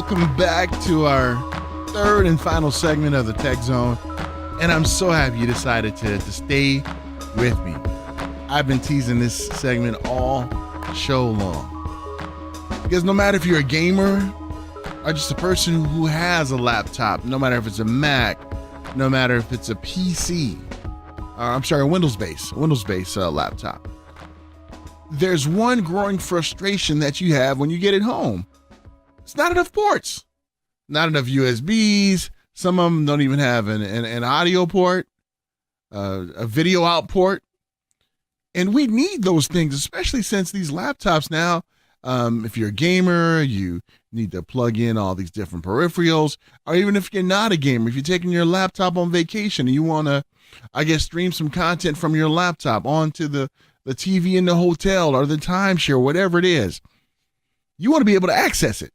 welcome back to our third and final segment of the Tech Zone. And I'm so happy you decided to stay with me. I've been teasing this segment all show long. Because no matter if you're a gamer or just a person who has a laptop, no matter if it's a Mac, no matter if it's a PC, a Windows-based laptop, there's one growing frustration that you have when you get it home. It's not enough ports, not enough USBs. Some of them don't even have an audio port, a video out port. And we need those things, especially since these laptops now, if you're a gamer, you need to plug in all these different peripherals. Or even if you're not a gamer, if you're taking your laptop on vacation and you want to, stream some content from your laptop onto the TV in the hotel or the timeshare, whatever it is, you want to be able to access it.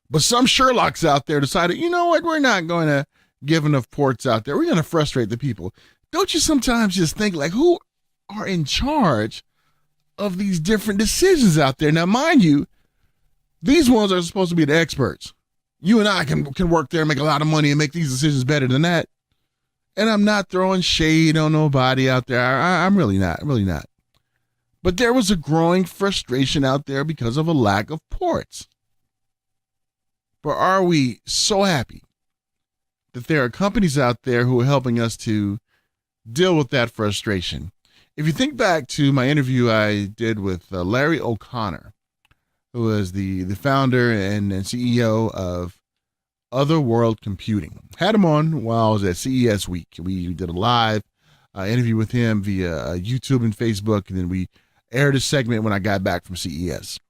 But some Sherlocks out there decided, you know what, we're not going to give enough ports out there. We're going to frustrate the people. Don't you sometimes just think, like, who are in charge of these different decisions out there? Now, mind you, these ones are supposed to be the experts. You and I can work there and make a lot of money and make these decisions better than that. And I'm not throwing shade on nobody out there. I'm really not. But there was a growing frustration out there because of a lack of ports. But are we so happy that there are companies out there who are helping us to deal with that frustration? If you think back to my interview I did with Larry O'Connor, who is the founder and CEO of Otherworld Computing. Had him on while I was at CES Week. We did a live interview with him via YouTube and Facebook, and then we aired a segment when I got back from CES.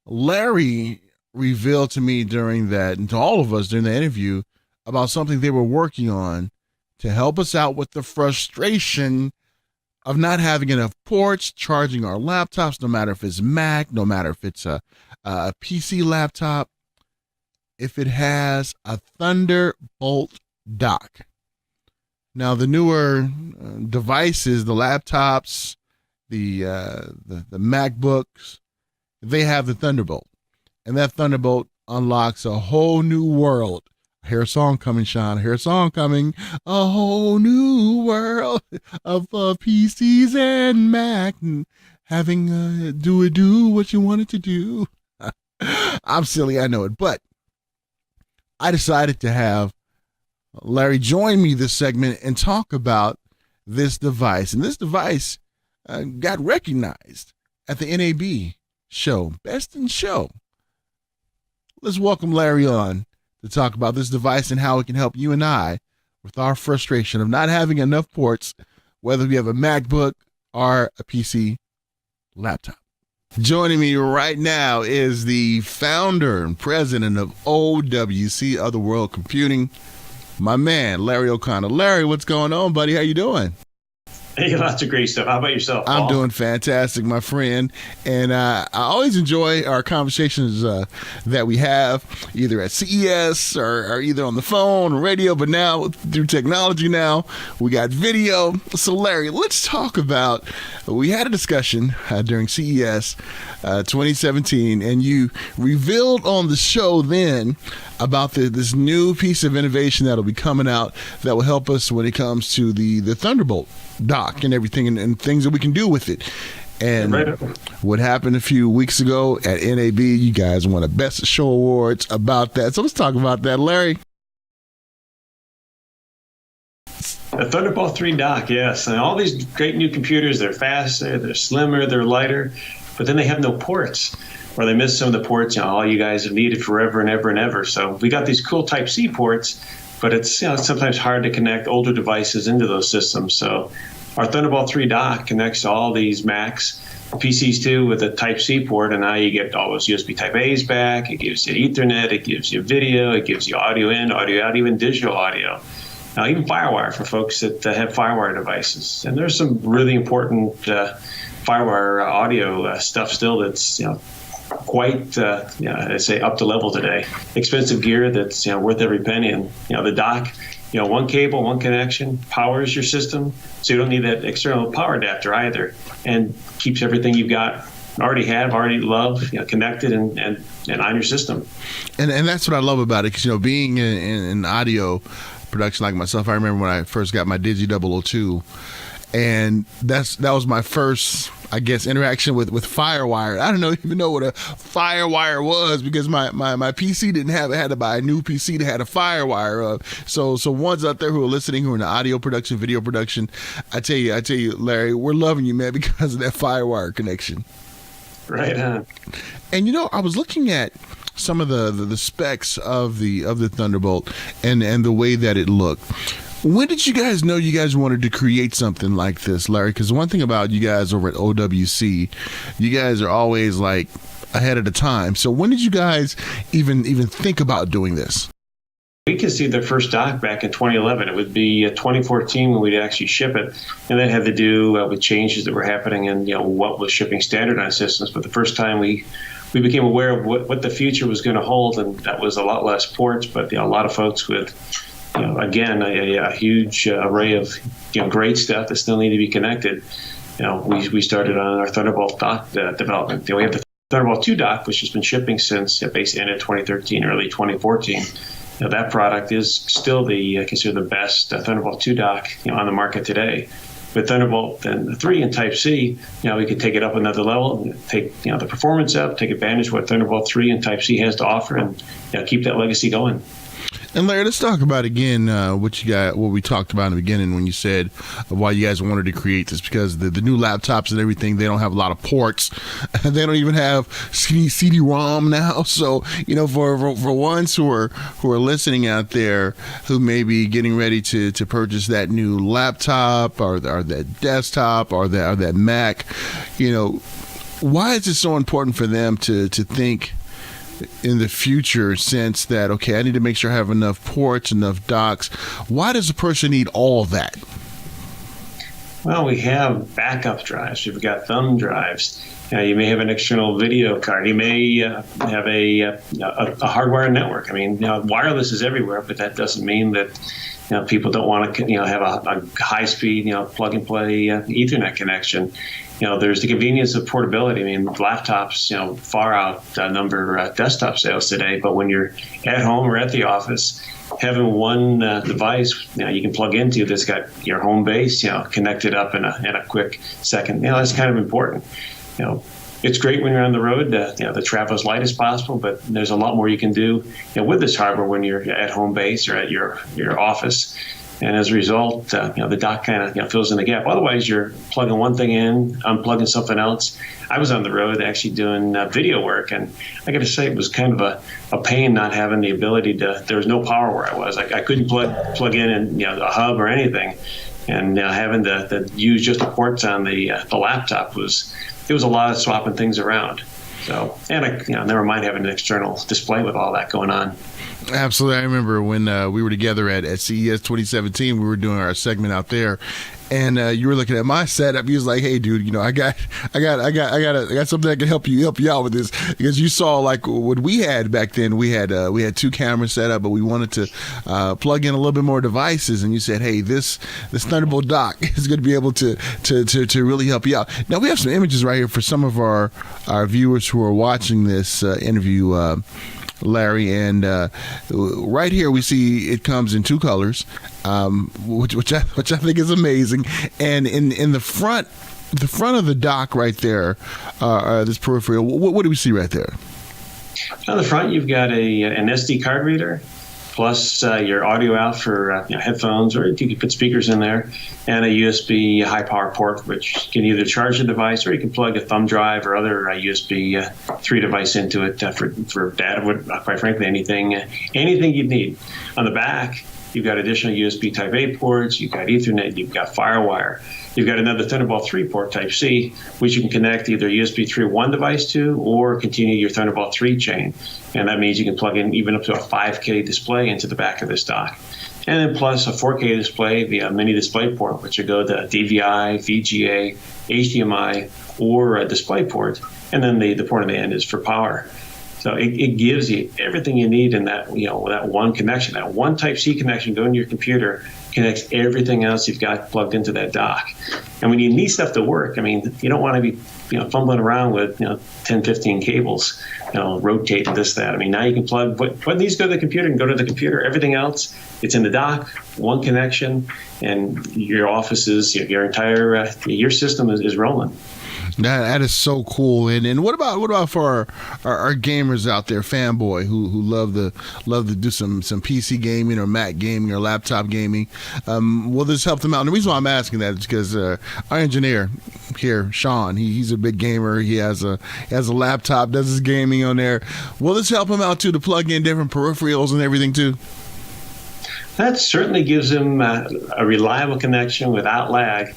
Larry revealed to me during that, and to all of us during the interview, about something they were working on to help us out with the frustration of not having enough ports, charging our laptops, no matter if it's Mac, no matter if it's a PC laptop, if it has a Thunderbolt dock. Now, the newer devices, the laptops, the MacBooks, they have the Thunderbolt. And that Thunderbolt unlocks a whole new world. I hear a song coming, Sean. I hear a song coming. A whole new world of PCs and Mac and having do what you wanted to do. I'm silly, I know it. But I decided to have Larry join me this segment and talk about this device. And this device got recognized at the NAB show, Best in Show. Let's welcome Larry on to talk about this device and how it can help you and I with our frustration of not having enough ports, whether we have a MacBook or a PC laptop. Joining me right now is the founder and president of OWC Otherworld Computing, my man, Larry O'Connor. Larry, what's going on, buddy? How you doing? Hey, lots of great stuff. How about yourself, Paul? I'm doing fantastic, my friend. And I always enjoy our conversations that we have either at CES or either on the phone or radio. But now through technology now, we got video. So, Larry, let's talk about, we had a discussion during CES 2017, and you revealed on the show then about this new piece of innovation that'll be coming out that will help us when it comes to the Thunderbolt dock and everything and things that we can do with it. And what happened a few weeks ago at NAB, you guys won a Best of Show Awards about that. So let's talk about that, Larry. The Thunderbolt 3 dock, yes. And all these great new computers, they're faster, they're slimmer, they're lighter, but then they have no ports. Or they miss some of the ports, all you guys have needed forever and ever and ever. So we got these cool Type-C ports, but it's sometimes hard to connect older devices into those systems. So our Thunderbolt 3 dock connects to all these Macs, PCs too, with a Type-C port, and now you get all those USB Type-A's back. It gives you Ethernet, it gives you video, it gives you audio in, audio out, even digital audio. Now even FireWire for folks that have FireWire devices. And there's some really important FireWire audio stuff still that's quite, I'd say up to level today. Expensive gear that's worth every penny. And the dock, one cable, one connection powers your system, so you don't need that external power adapter either, and keeps everything you've got already love connected and and on your system. And that's what I love about it, because being in audio production like myself, I remember when I first got my Digi 002, and that was my first, I guess, interaction with FireWire. I don't even know what a FireWire was, because my PC didn't have it. I had to buy a new PC that had a FireWire. So ones out there who are listening, who are in audio production, video production, I tell you, Larry, we're loving you, man, because of that FireWire connection. Right on. And I was looking at some of the specs of the Thunderbolt and the way that it looked. When did you guys know you guys wanted to create something like this, Larry? Because one thing about you guys over at OWC, you guys are always like ahead of the time. So when did you guys even think about doing this? We conceived the first dock back in 2011. It would be 2014 when we'd actually ship it, and that had to do with changes that were happening in what was shipping standard on systems. But the first time we became aware of what the future was going to hold, and that was a lot less ports, but a lot of folks with again a huge array of great stuff that still need to be connected. We started on our Thunderbolt dock development. We have the Thunderbolt 2 dock, which has been shipping since basically end of 2013, early 2014. That product is still considered the best Thunderbolt 2 dock on the market today. With Thunderbolt and 3 and Type-C, we could take it up another level, take the performance up, take advantage of what Thunderbolt 3 and Type-C has to offer, and keep that legacy going. And Larry, let's talk about again what we talked about in the beginning when you said why you guys wanted to create this, because the new laptops and everything, they don't have a lot of ports. They don't even have CD-ROM now. So for ones who are listening out there who may be getting ready to purchase that new laptop or that desktop or that Mac, why is it so important for them to think in the future sense that, okay, I need to make sure I have enough ports, enough docks? Why does a person need all of that? Well, we have backup drives. We've got thumb drives. You may have an external video card. You may have a hardwired network. I mean, wireless is everywhere, but that doesn't mean that people don't want to have a high-speed plug-and-play Ethernet connection. There's the convenience of portability. I mean, laptops, far outnumber desktop sales today. But when you're at home or at the office, having one device, you can plug into that's got your home base, connected up in a quick second, that's kind of important. It's great when you're on the road, to travel as light as possible, but there's a lot more you can do, with this hardware when you're at home base or at your office. And as a result, the dock kind of fills in the gap. Otherwise, you're plugging one thing in, unplugging something else. I was on the road actually doing video work, and I got to say it was kind of a pain not having the ability there was no power where I was. I couldn't plug in a hub or anything, and having to use just the ports on the laptop was a lot of swapping things around. So, and I never mind having an external display with all that going on. Absolutely. I remember when we were together at CES 2017, we were doing our segment out there, and you were looking at my setup. You was like, "Hey, dude, I got something that can help you out with this," because you saw like what we had back then. We had 2 cameras set up, but we wanted to plug in a little bit more devices. And you said, "Hey, this Thunderbolt dock is going to be able to really help you out." Now we have some images right here for some of our viewers who are watching this interview, Larry, and right here we see it comes in 2 colors, which I think is amazing. And in the front of the dock right there, this peripheral, what do we see right there? On the front, you've got an SD card reader, plus your audio out for headphones, or you can put speakers in there, and a USB high power port, which can either charge the device or you can plug a thumb drive or other USB 3 device into it for data, quite frankly, anything you'd need. On the back, you've got additional USB Type A ports, you've got Ethernet, you've got FireWire. You've got another Thunderbolt 3 port Type-C, which you can connect either USB 3.1 device to or continue your Thunderbolt 3 chain. And that means you can plug in even up to a 5K display into the back of this dock. And then plus a 4K display via mini display port, which will go to DVI, VGA, HDMI, or a display port. And then the port on the end is for power. So it gives you everything you need in that, that one connection, that one Type-C connection going to your computer connects everything else you've got plugged into that dock. And when you need stuff to work, I mean, you don't want to be, fumbling around with, 10, 15 cables, rotating this, that. I mean, now you can plug, when these go to the computer, and go to the computer. Everything else, it's in the dock, one connection, and your offices, your entire, your system is rolling. That is so cool. And what about for our gamers out there, fanboy who love to do some PC gaming or Mac gaming or laptop gaming? Will this help them out? And the reason why I'm asking that is because our engineer here, Sean, he's a big gamer. He has a laptop, does his gaming on there. Will this help him out too, to plug in different peripherals and everything too? That certainly gives him a reliable connection without lag.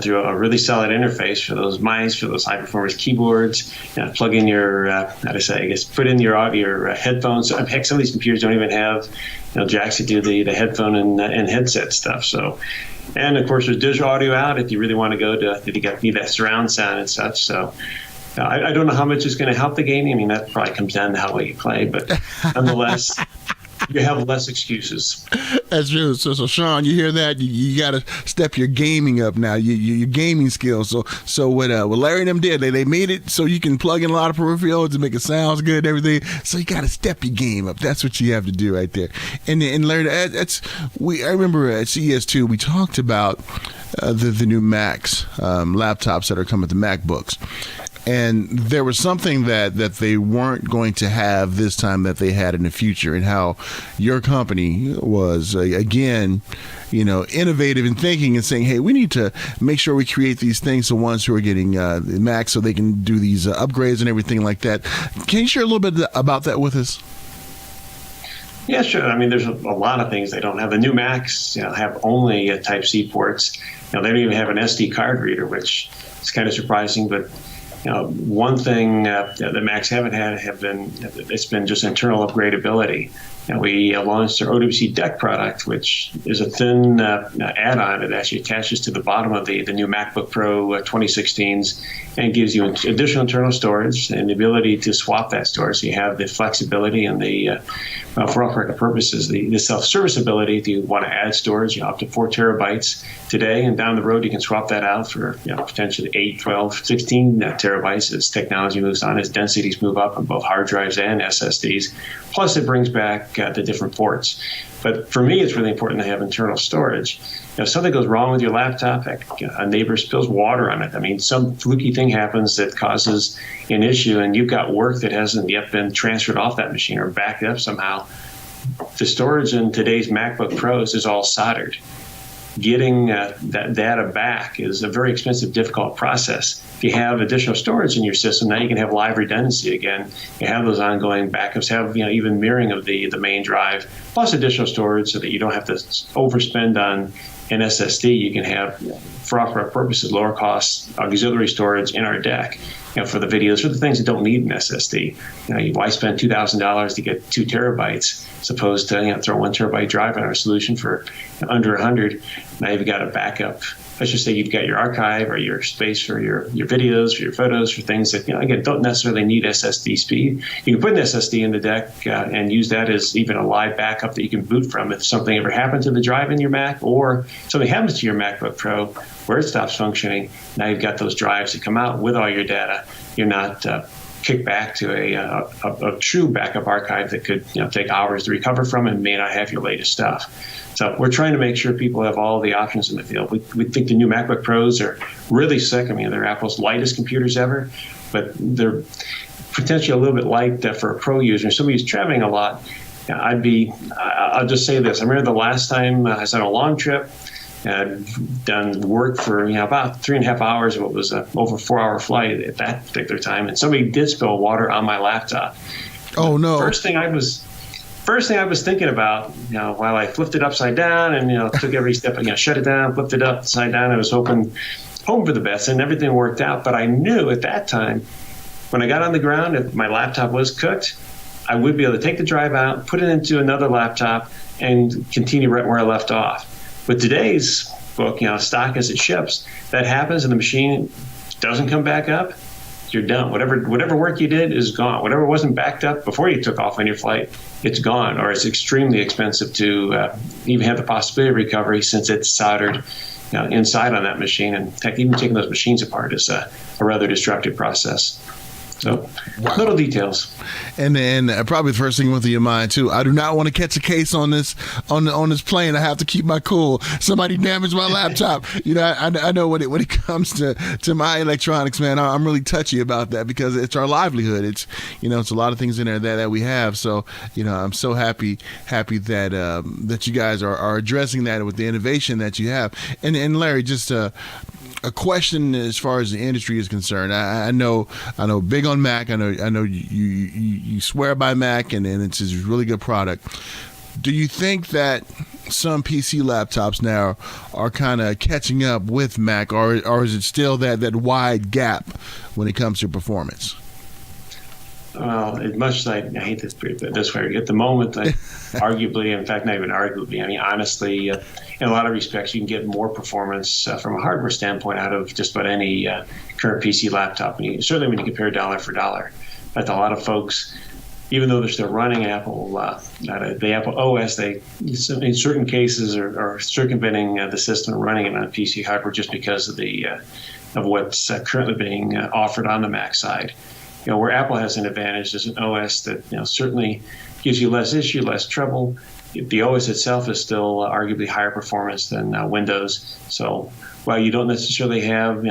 Through a really solid interface for those mice, for those high-performance keyboards. Plug in your, put in your headphones. Heck, some of these computers don't even have, jacks to do the headphone and headset stuff. So, and of course, there's digital audio out if you really want to go to, if you need that surround sound and such. So, I don't know how much it's going to help the gaming. I mean, that probably comes down to how well you play, but nonetheless. You have less excuses. That's true. So Sean, you hear that? You got to step your gaming up now. Your gaming skills. So what Larry and them did, they made it so you can plug in a lot of peripherals and make it sound good and everything. So you got to step your game up. That's what you have to do right there. And Larry, I remember at CES 2 we talked about the new Macs laptops that are coming, the MacBooks. And there was something that they weren't going to have this time that they had in the future, and how your company was, again, innovative in thinking and saying, hey, we need to make sure we create these things for ones who are getting Macs so they can do these upgrades and everything like that. Can you share a little bit about that with us? Yeah, sure. I mean, there's a lot of things they don't have. The new Macs have only Type-C ports. They don't even have an SD card reader, which is kind of surprising, but one thing that Macs haven't had it's been just internal upgradability. We launched our OWC Deck product, which is a thin add-on that actually attaches to the bottom of the new MacBook Pro 2016s and gives you additional internal storage and the ability to swap that storage. So you have the flexibility and the, for all practical purposes, the self-serviceability. If you want to add storage, up to 4 terabytes today, and down the road you can swap that out for potentially 8, 12, 16 terabytes as technology moves on, as densities move up on both hard drives and SSDs. Plus, it brings back the different ports. But for me, it's really important to have internal storage. If something goes wrong with your laptop, a neighbor spills water on it. I mean, some fluky thing happens that causes an issue, and you've got work that hasn't yet been transferred off that machine or backed up somehow. The storage in today's MacBook Pros is all soldered. Getting that data back is a very expensive, difficult process. If you have additional storage in your system, now you can have live redundancy again. You have those ongoing backups, have even mirroring of the main drive, plus additional storage so that you don't have to overspend on an SSD. You can have, for all purposes, lower cost auxiliary storage in our deck. For the videos, for the things that don't need an SSD. Why spend $2,000 to get 2 terabytes, as opposed to throw 1 terabyte drive on our solution for under 100. Now you've got a backup. Let's just say you've got your archive or your space for your videos, for your photos, for things that again don't necessarily need SSD speed. You can put an SSD in the deck and use that as even a live backup that you can boot from if something ever happened to the drive in your Mac, or something happens to your MacBook Pro where it stops functioning. Now you've got those drives that come out with all your data. You're not kicked back to a true backup archive that could take hours to recover from and may not have your latest stuff. So we're trying to make sure people have all the options in the field. We think the new MacBook Pros are really slick. I mean, they're Apple's lightest computers ever, but they're potentially a little bit light for a pro user. Somebody who's traveling a lot, I'll just say this. I remember the last time I was on a long trip, done work for about 3.5 hours of what was over 4-hour flight at that particular time, and somebody did spill water on my laptop. Oh no! First thing I was thinking about, while I flipped it upside down and took every step, shut it down, flipped it upside down. I was hoping for the best, and everything worked out. But I knew at that time, when I got on the ground, if my laptop was cooked, I would be able to take the drive out, put it into another laptop, and continue right where I left off. With today's book, stock as it ships, that happens and the machine doesn't come back up. you're done. Whatever work you did is gone. Whatever wasn't backed up before you took off on your flight, it's gone, or it's extremely expensive to even have the possibility of recovery since it's soldered inside on that machine. And in fact, even taking those machines apart is a rather destructive process. So, little details. And probably the first thing went through your mind too. I do not want to catch a case on this plane. I have to keep my cool. Somebody damaged my laptop. I know when it comes to my electronics, man, I'm really touchy about that because it's our livelihood. It's it's a lot of things in there that we have. So I'm so happy that you guys are addressing that with the innovation that you have. And Larry, just a question as far as the industry is concerned. I know big on Mac. I know you swear by Mac, and it's a really good product. Do you think that some PC laptops now are kind of catching up with Mac, or is it still that wide gap when it comes to performance? Well, as much as I hate this, but this way, at the moment, arguably, in fact, not even arguably, I mean, honestly, in a lot of respects, you can get more performance from a hardware standpoint out of just about any current PC laptop. Certainly when you compare dollar for dollar. But a lot of folks, even though they're still running Apple, the Apple OS, they in certain cases are circumventing the system and running it on PC hardware just because of of what's currently being offered on the Mac side. Where Apple has an advantage is an OS that certainly gives you less issue, less trouble. The OS itself is still arguably higher performance than Windows. So while you don't necessarily have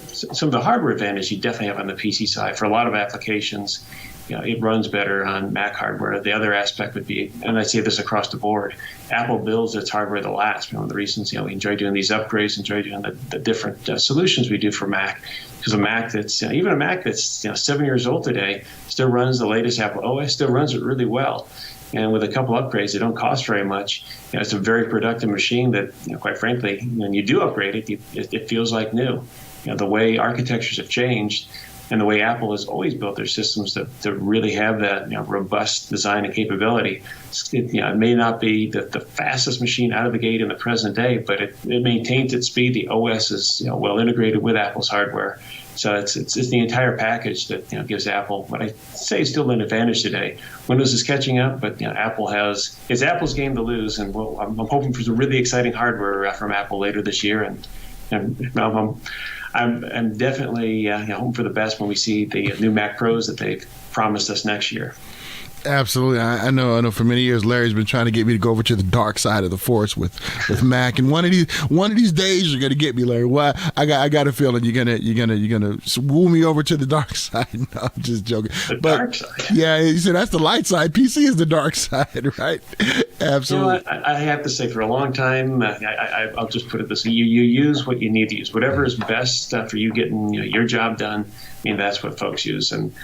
some of the hardware advantage, you definitely have on the PC side. For a lot of applications, it runs better on Mac hardware. The other aspect would be, and I say this across the board, Apple builds its hardware to last. One of the reasons we enjoy doing these upgrades, enjoy doing the different solutions we do for Mac. Because a Mac that's even a Mac that's 7 years old today still runs the latest Apple OS, still runs it really well. And with a couple upgrades, they don't cost very much. It's a very productive machine that, quite frankly, when you do upgrade it, it feels like new. The way architectures have changed and the way Apple has always built their systems to really have that robust design and capability. It may not be the fastest machine out of the gate in the present day, but it maintains its speed. The OS is well integrated with Apple's hardware. So it's the entire package that gives Apple what I say is still an advantage today. Windows is catching up, but it's Apple's game to lose, and I'm hoping for some really exciting hardware from Apple later this year, and I'm definitely hoping for the best when we see the new Mac Pros that they've promised us next year. Absolutely. I know for many years Larry's been trying to get me to go over to the dark side of the force with Mac, and one of these days you're gonna get me, Larry. Why? I got a feeling you're gonna woo me over to the dark side. No, I'm just joking. Dark side. Yeah, you said that's the light side. PC is the dark side, right? Absolutely. I have to say, for a long time, I'll just put it this way: you use what you need to use. Whatever is best for you getting your job done. That's what folks use, and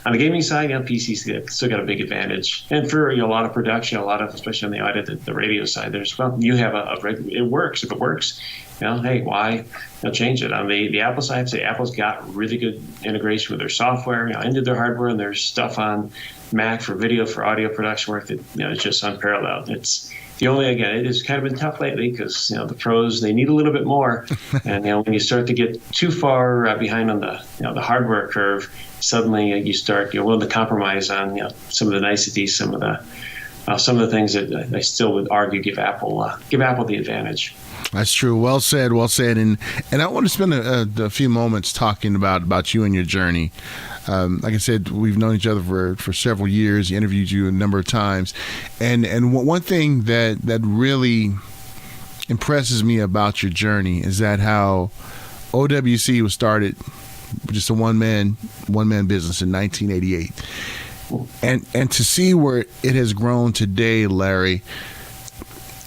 on the gaming side, PC's still got a big advantage. And for a lot of production, especially on the audio, the radio side, you have it works. If it works, hey, why change it? On the Apple side, I'd say Apple's got really good integration with their software, into their hardware, and there's stuff on Mac for video, for audio production work that it's just unparalleled. It's it has kind of been tough lately because the pros, they need a little bit more, and when you start to get too far behind on the hardware curve, suddenly you're willing to compromise on some of the niceties, some of the things that I still would argue give Apple the advantage. That's true. Well said. And I want to spend a few moments talking about you and your journey. Like I said, we've known each other for several years. I interviewed you a number of times, and one thing that really impresses me about your journey is that how OWC was started just a one man business in 1988, and to see where it has grown today, Larry.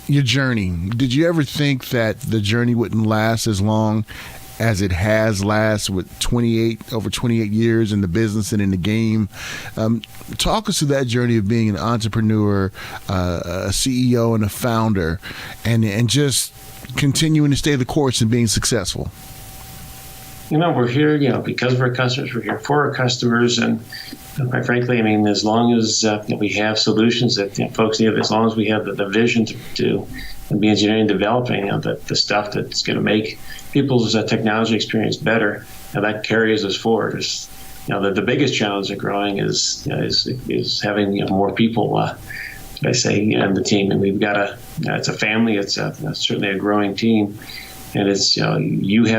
Your journey. Did you ever think that the journey wouldn't last as long as it has lasted with over 28 years in the business and in the game? Talk us through that journey of being an entrepreneur, a CEO and a founder, and just continuing to stay the course and being successful. We're here, because of our customers. We're here for our customers, and quite frankly, as long as we have solutions that folks need, as long as we have the vision to be engineering and developing the stuff that's going to make people's technology experience better, that carries us forward. The biggest challenge of growing is having more people. I say in the team, and we've got it's a family. It's certainly a growing team, and it's we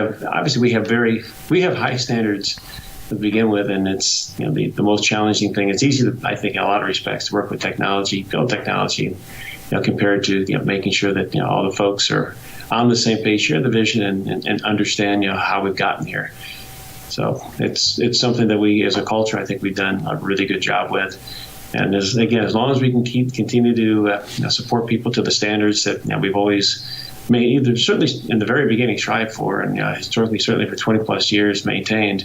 have high standards to begin with, and it's the most challenging thing. It's easy I think in a lot of respects to work with technology, build technology, compared to making sure that all the folks are on the same page, share the vision, and understand how we've gotten here. So it's something that we, as a culture, I think we've done a really good job with. And as long as we can continue to support people to the standards that we've always made, either certainly in the very beginning strived for, and historically certainly for 20 plus years maintained,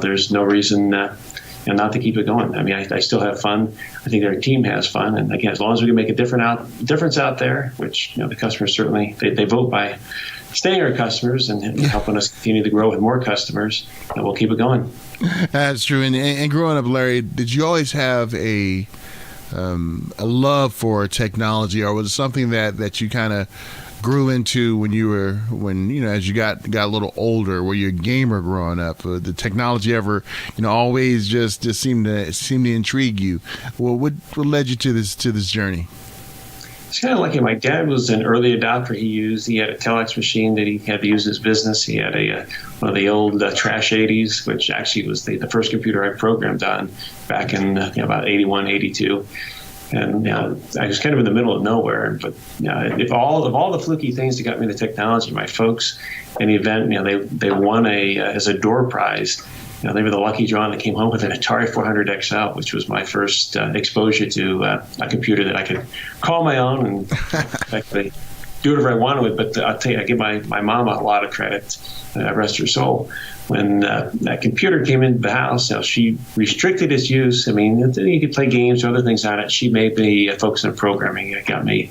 there's no reason not to keep it going. I mean, I still have fun. I think our team has fun, and again, as long as we can make a difference out there, which the customers certainly they vote by staying our customers and helping us continue to grow with more customers, and we'll keep it going. That's true. And growing up, Larry, did you always have a love for technology, or was it something that you kind of grew into as you got a little older? Were you a gamer growing up? The technology ever always just seemed to intrigue you? Well, what led you to this journey? It's kind of lucky. My dad was an early adopter. He had a telex machine that he had to use in his business. He had one of the old Trash 80s, which actually was the first computer I programmed on back in about 81, 82. And I was kind of in the middle of nowhere. But if all the fluky things that got me into technology, my folks in the event, they won as a door prize. They were the lucky draw that came home with an Atari 400 XL, which was my first exposure to a computer that I could call my own and actually do whatever I wanted with. But I'll tell you, I give my mom a lot of credit, rest her soul. When that computer came into the house, she restricted its use. I mean, you could play games or other things on it. She made me focus on programming. It got me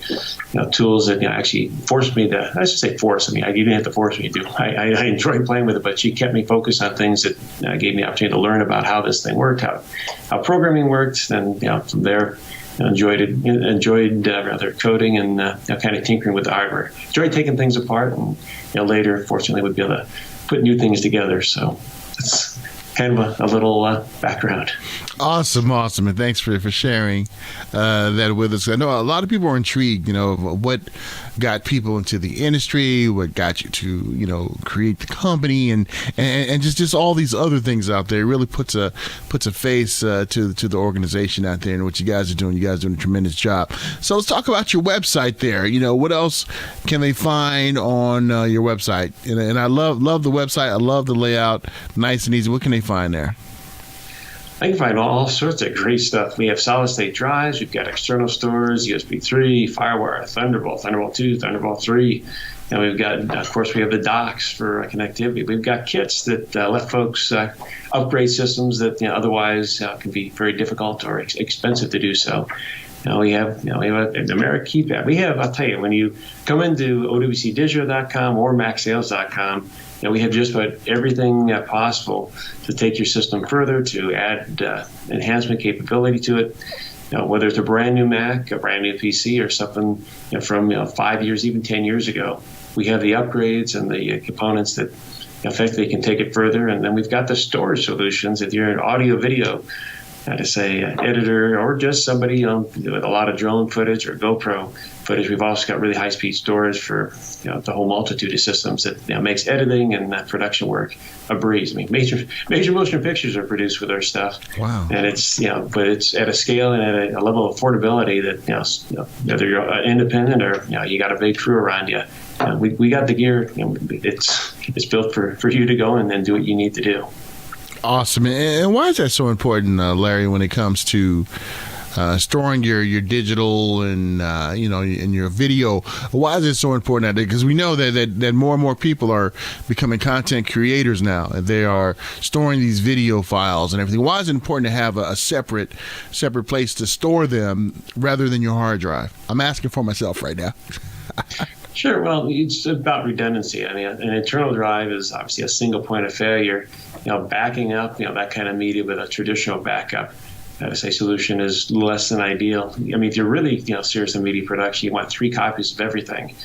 tools that actually forced me to, I should say force. I mean, you didn't have to force me to do. I enjoyed playing with it, but she kept me focused on things that gave me the opportunity to learn about how this thing worked, how programming worked. And from there, enjoyed coding and kind of tinkering with the hardware. Enjoyed taking things apart, and later, fortunately, would be able to put new things together. So it's kind of a little background. Awesome. And thanks for sharing that with us. I know a lot of people are intrigued, of what got people into the industry, what got you to, create the company, and just all these other things out there. It really puts a face to the organization out there and what you guys are doing. You guys are doing a tremendous job. So let's talk about your website there. What else can they find on your website? And I love the website. I love the layout. Nice and easy. What can they find there? I can find all sorts of great stuff. We have solid-state drives. We've got external storage, USB 3, Firewire, Thunderbolt, Thunderbolt 2, Thunderbolt 3. And we've got, of course, we have the docks for connectivity. We've got kits that let folks upgrade systems that otherwise can be very difficult or expensive to do so. We have an numeric keypad. We have, I'll tell you, when you come into OWCdigital.com or MacSales.com, we have just about everything possible to take your system further, to add enhancement capability to it. Whether it's a brand new Mac, a brand new PC, or something from 5 years, even 10 years ago, we have the upgrades and the components that effectively can take it further. And then we've got the storage solutions. If you're an audio video, to say editor, or just somebody with a lot of drone footage or GoPro footage, we've also got really high-speed storage for the whole multitude of systems that makes editing and production work a breeze. I mean, major motion pictures are produced with our stuff. Wow! And it's but it's at a scale and at a level of affordability that whether you're independent or you got a big crew around you, we got the gear. It's built for you to go and then do what you need to do. Awesome. And why is that so important, Larry, when it comes to storing your digital and and your video? Why is it so important? Because we know that more and more people are becoming content creators now. They are storing these video files and everything. Why is it important to have a separate place to store them rather than your hard drive? I'm asking for myself right now. Sure. Well, it's about redundancy. I mean, an internal drive is obviously a single point of failure. Backing up, that kind of media with a traditional backup, solution is less than ideal. I mean, if you're really, serious in media production, you want 3 copies of everything.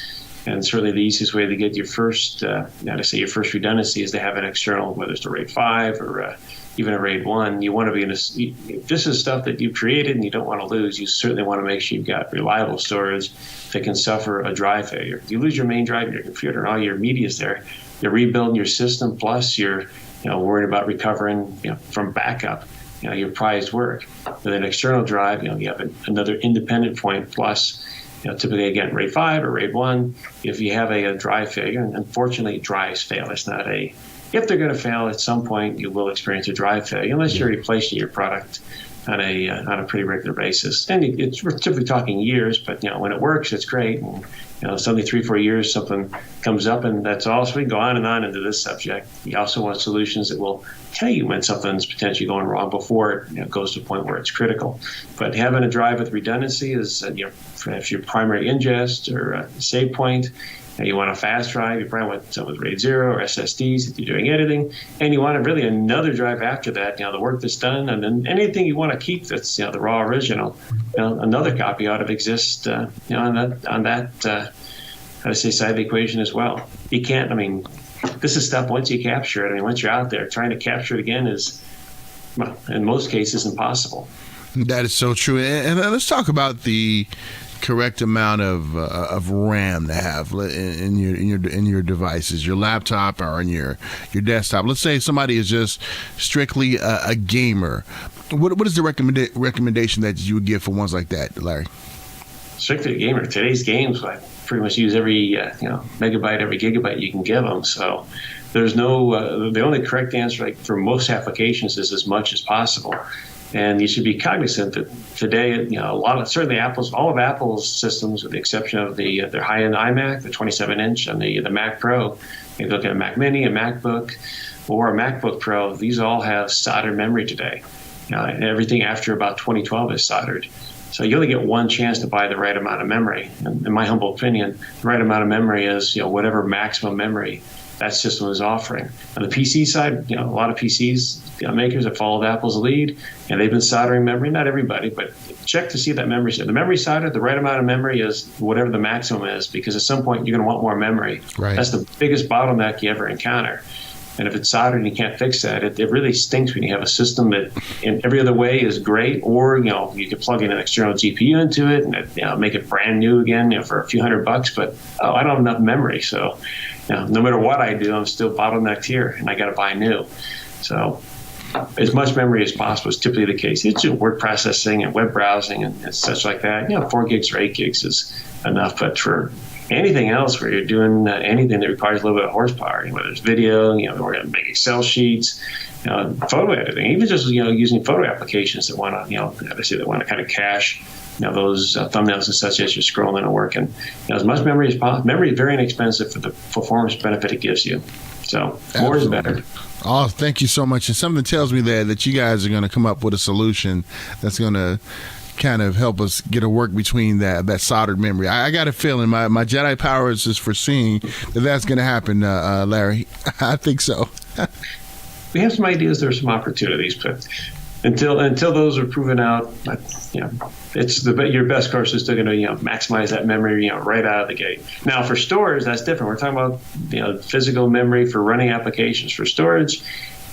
And certainly the easiest way to get your first, your first redundancy is to have an external, whether it's a RAID 5 or even a RAID 1. You want to be if this is stuff that you've created and you don't want to lose, you certainly want to make sure you've got reliable storage that can suffer a drive failure. If you lose your main drive in your computer and all your media is there, you're rebuilding your system, plus you're worried about recovering from backup, your prized work. With an external drive, you have another independent point, plus typically, again, RAID 5 or RAID 1, if you have a drive failure, and unfortunately drives fail, it's not if they're going to fail at some point, you will experience a drive failure unless you're replacing your product on a pretty regular basis. And we're typically talking years, but when it works, it's great. And suddenly 3-4 years, something comes up, and that's all. So we can go on and on into this subject. You also want solutions that will tell you when something's potentially going wrong before it goes to a point where it's critical. But having a drive with redundancy is, if your primary ingest or a save point. You want a fast drive, you probably want something with RAID 0 or SSDs if you're doing editing, and you want really another drive after that, the work that's done, and then anything you want to keep that's the raw original, another copy ought to exist on that side of the equation as well. You can't, this is stuff once you capture it, once you're out there, trying to capture it again is, well, in most cases, impossible. That is so true. And let's talk about the correct amount of RAM to have in your devices, your laptop or in your desktop. Let's say somebody is just strictly a gamer. What is the recommendation that you would give for ones like that, Larry? Strictly a gamer. Today's games, I pretty much use every megabyte, every gigabyte you can give them. So there's no the only correct answer for most applications is as much as possible. And you should be cognizant that today, certainly all of Apple's systems, with the exception of their high-end iMac, the 27-inch, and the Mac Pro, if you look at a Mac Mini, a MacBook, or a MacBook Pro, these all have soldered memory today. And everything after about 2012 is soldered. So you only get one chance to buy the right amount of memory. And in my humble opinion, the right amount of memory is whatever maximum memory that system is offering. On the PC side, a lot of PCs makers have followed Apple's lead, and they've been soldering memory. Not everybody, but check to see that memory side. The memory side, the right amount of memory is whatever the maximum is, because at some point you're going to want more memory. Right. That's the biggest bottleneck you ever encounter. And if it's soldered and you can't fix that, it really stinks when you have a system that in every other way is great, or you could plug in an external GPU into it and make it brand new again for a few $100, but I don't have enough memory, so no matter what I do, I'm still bottlenecked here, and I got to buy new. So as much memory as possible is typically the case. It's word processing and web browsing and such like that. 4 gigs or 8 gigs is enough, but for anything else where you're doing anything that requires a little bit of horsepower, whether it's video, we're going to make Excel sheets, photo editing, even just using photo applications that want to kind of cache those thumbnails and such as you're scrolling and working. As much memory as possible. Memory is very inexpensive for the performance benefit it gives you. So more is better. Oh, thank you so much. And something tells me that you guys are going to come up with a solution that's going to kind of help us get a work between that soldered memory. I got a feeling my Jedi powers is foreseeing that's going to happen, Larry. I think so. We have some ideas. There are some opportunities, but until those are proven out, it's your best course is still going to maximize that memory right out of the gate. Now for storage, that's different. We're talking about physical memory for running applications. For storage,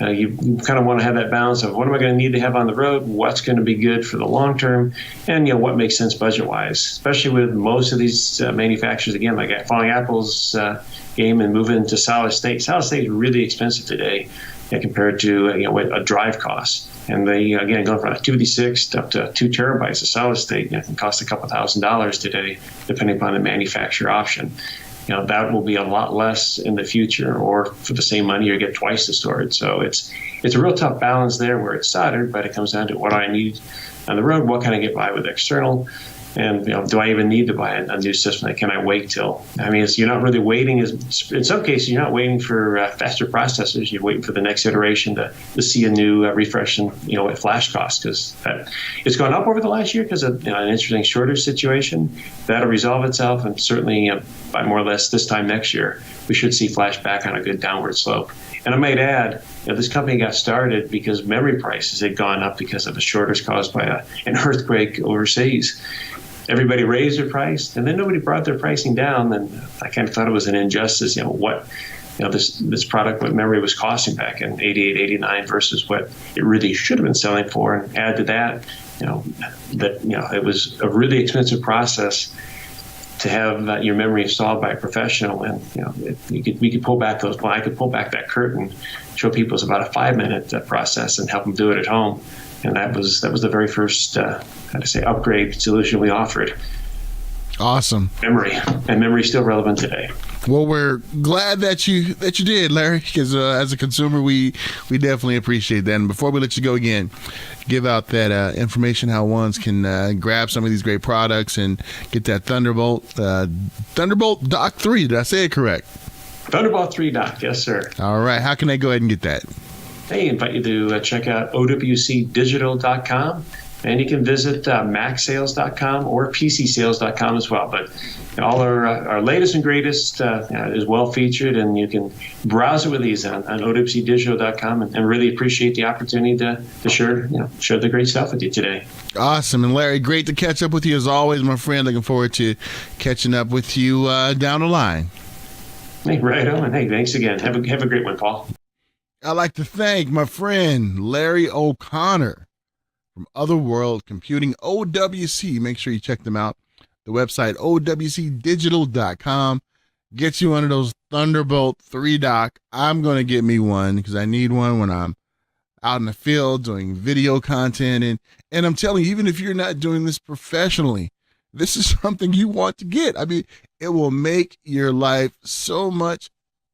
you kind of want to have that balance of what am I going to need to have on the road, what's going to be good for the long term, and what makes sense budget-wise, especially with most of these manufacturers, again, like following Apple's game and moving to solid state. Solid state is really expensive today compared to what a drive costs. And they, again, going from a 256 up to 2 terabytes of solid state can cost a couple $1,000s today, depending upon the manufacturer option. That will be a lot less in the future, or for the same money, you get twice the storage. So it's a real tough balance there where it's soldered, but it comes down to what do I need on the road, what can I get by with external, and do I even need to buy a new system? Can I wait till? You're not really waiting. In some cases, you're not waiting for faster processors. You're waiting for the next iteration to see a new refresh in what flash costs, because it's gone up over the last year because of an interesting shortage situation. That'll resolve itself, and certainly by more or less this time next year, we should see flash back on a good downward slope. And I might add, this company got started because memory prices had gone up because of a shortage caused by an earthquake overseas. everybody raised their price, and then nobody brought their pricing down. And I kind of thought it was an injustice. This product, what memory was costing back in 88, 89 versus what it really should have been selling for. And add to that, it was a really expensive process to have your memory installed by a professional. And we could pull back those. Well, I could pull back that curtain, show people it's about a 5-minute process, and help them do it at home. And that was the very first upgrade solution we offered. Awesome. Memory is still relevant today. Well, we're glad that you did, Larry, because as a consumer, we definitely appreciate that. And before we let you go again, give out that information how ones can grab some of these great products and get that Thunderbolt Dock 3. Did I say it correct? Thunderbolt 3 Dock, yes, sir. All right. How can they go ahead and get that? Hey, invite you to check out OWCdigital.com. And you can visit macsales.com or pcsales.com as well. But all our latest and greatest is well featured, and you can browse it with these on OWCdigital.com, and really appreciate the opportunity to share the great stuff with you today. Awesome. And Larry, great to catch up with you as always, my friend. Looking forward to catching up with you down the line. Hey, right on. Hey, thanks again. Have a great one, Paul. I'd like to thank my friend Larry O'Connor from Otherworld Computing, OWC. Make sure you check them out. The website, OWCdigital.com. Get you one of those Thunderbolt 3 dock. I'm going to get me one because I need one when I'm out in the field doing video content. And I'm telling you, even if you're not doing this professionally, this is something you want to get. I mean, it will make your life so much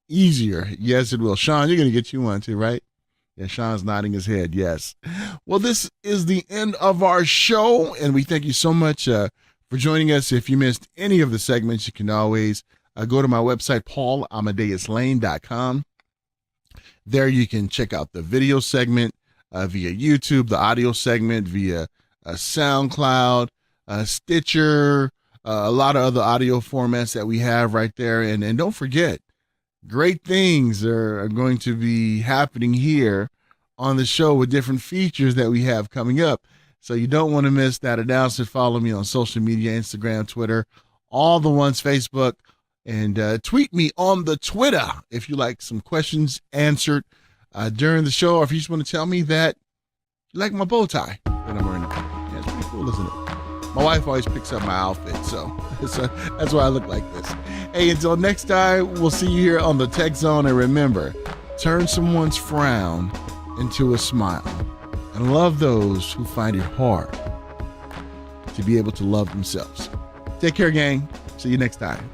easier. Yes, it will. Sean, you're going to get you one too, right? Yeah, Sean's nodding his head. Yes. Well, this is the end of our show, and we thank you so much for joining us. If you missed any of the segments, you can always go to my website, paulamadeouslane.com. There you can check out the video segment via YouTube, the audio segment via SoundCloud, Stitcher, a lot of other audio formats that we have right there. And don't forget, great things are going to be happening here on the show with different features that we have coming up. So you don't want to miss that announcement. Follow me on social media, Instagram, Twitter, all the ones, Facebook, and tweet me on the Twitter if you like some questions answered during the show, or if you just want to tell me that you like my bow tie that I'm wearing. Yeah, it's pretty cool, isn't it? My wife always picks up my outfit, so that's why I look like this. Hey, until next time, we'll see you here on the Tech Zone. And remember, turn someone's frown into a smile, and love those who find it hard to be able to love themselves. Take care, gang. See you next time.